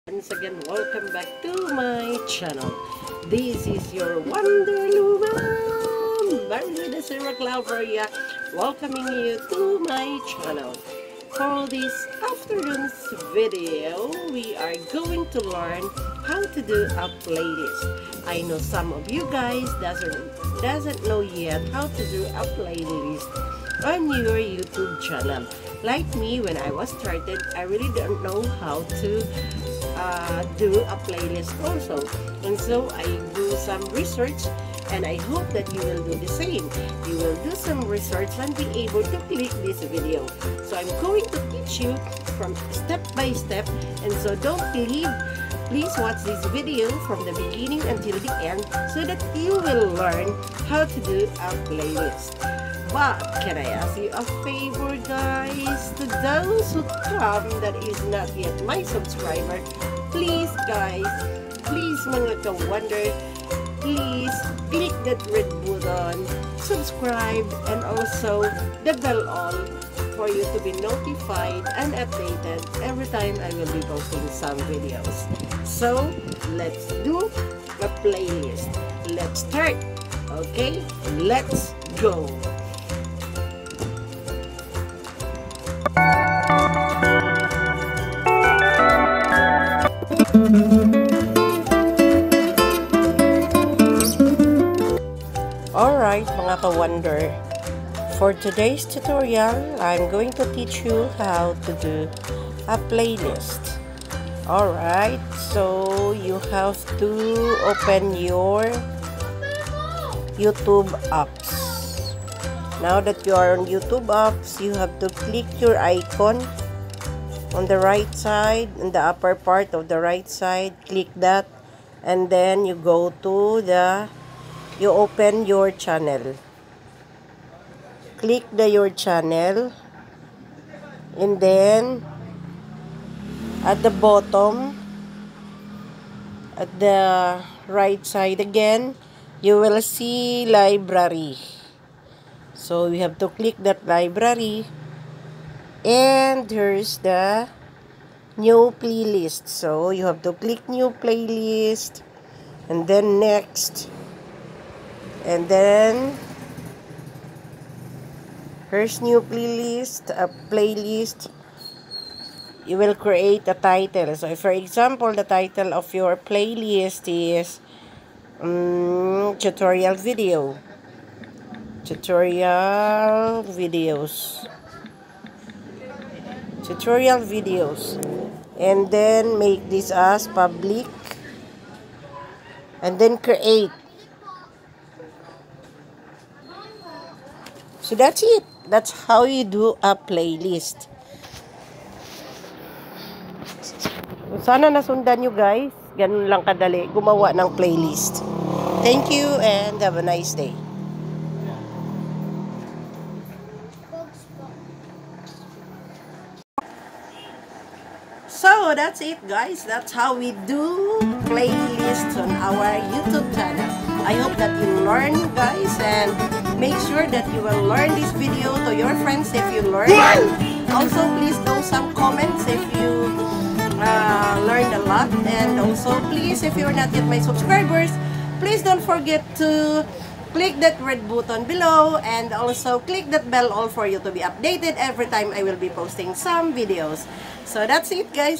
Once again, welcome back to my channel. This is your Wonder Luman, Marlena Sarah Claudia, welcoming you to my channel. For this afternoon's video, we are going to learn how to do a playlist. I know some of you guys doesn't know yet how to do a playlist on your YouTube channel. Like me, when I was started, I really don't know how to do a playlist also, and so I do some research, and I hope that you will do the same. You will do some research and be able to click this video. So I'm going to teach you from step by step, and so don't leave. Please watch this video from the beginning until the end so that you will learn how to do a playlist. But can I ask you a favor, guys? To those who come that is not yet my subscriber, please guys, please mga ka-wonder, please click that red button, subscribe, and also the bell on for you to be notified and updated every time I will be posting some videos. So let's do a playlist. Let's start. Okay, let's go. Alright mga ka-wonder, for today's tutorial, I'm going to teach you how to do a playlist. Alright, so you have to open your YouTube apps. Now that you are on YouTube apps, you have to click your icon on the right side, in the upper part of the right side, click that, and then you go to you open your channel. Click your channel, and then at the bottom, at the right side again, you will see library. So we have to click that library, and here's the new playlist. So you have to click new playlist, and then next, and then here's new playlist, a playlist. You will create a title. So if, for example, the title of your playlist is tutorial videos, and then make this as public, and then create. So that's it. That's how you do a playlist. Sana nasundan nyo guys. Ganun lang kadali gumawa ng playlist. Thank you and have a nice day. So that's it guys. That's how we do playlists on our YouTube channel. I hope that you learn guys, and make sure that you will learn this video to your friends if you learn. Also please do some comments if you learned a lot, and also please, if you're not yet my subscribers, please don't forget to click that red button below, and also click that bell all for you to be updated every time I will be posting some videos. So that's it guys.